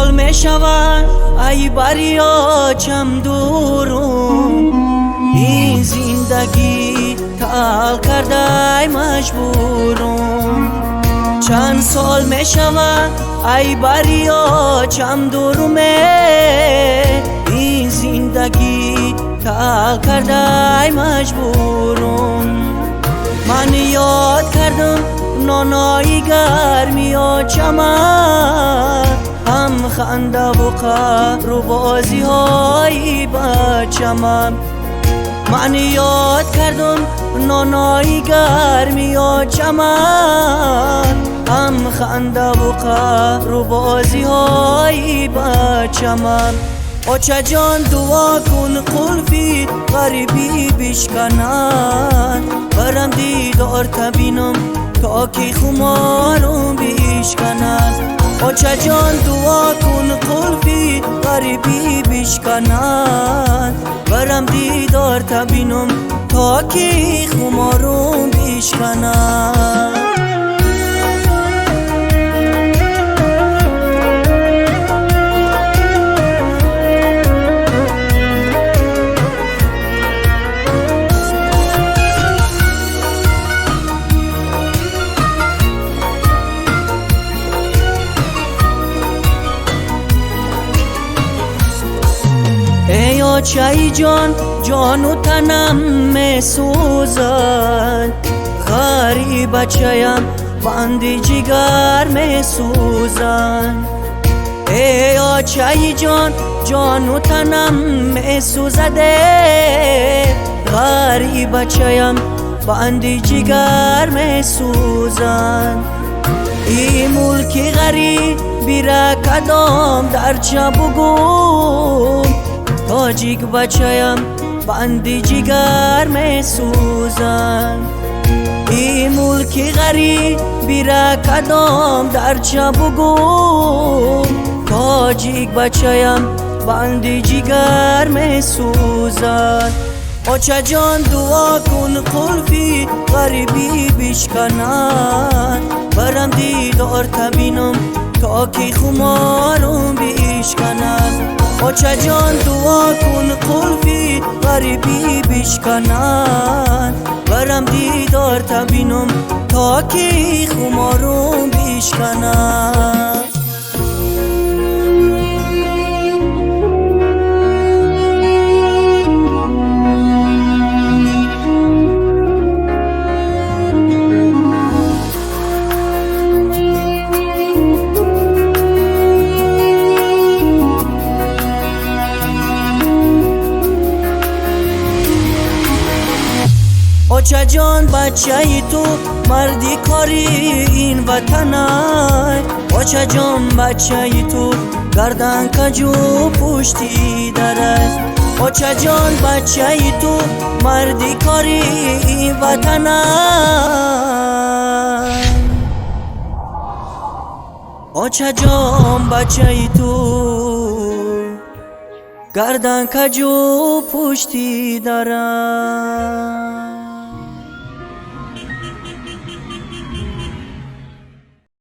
سال می شود ای بریا چم دورم، این زندگی تال کرده مجبورم. چند سال می شود ای بریا چم دورم، این زندگی تال کرده مجبورم. من یاد کردم نانای گرمی و چمن، هم خنده و قهر و بازی های بچمن. من یاد کردم نانای گرمی و چمن، هم خنده و قهر و بازی های بچمن. آچه جان دعا کن قلفی غریبی بشکنن، برم دیدار تبینم تا که خمارم بشکنن. آچه جان دعا کن قلفی غریبی بشکنن، برم دیدار تبینم تا که خمارم بشکنن. ای آچه جان جان و تنم می سوزد، غریب بچه‌ام بند جگر می سوزد. ای آچه جان جان و تنم می سوزد، غریب بچه‌ام بند جگر می سوزد. ای ملک غریبی را کدام در چه بگم، تاجیک بچه‌ام بند جگر می سوزن. ای ملک غریبی را کدام در چه بگم، تاجیک بچه‌ام بند جگر می سوزن. آچه جان دعا کن قلفی غریبی بشکنن، برم دیدار تبینم تا که خمارم بشکنن. آچه جان دعا کن قلفی غریبی بشکنن، برم دیدار تبینم تا که خمارم بشکنن. آچه جان بچه تو مردی کاری این وطنه، آچه جان بچه تو گردن کجو پشتی داره. آچه جان بچه تو مردی کاری این وطنه، آچه جان بچه تو گردن کجو پشتی داره.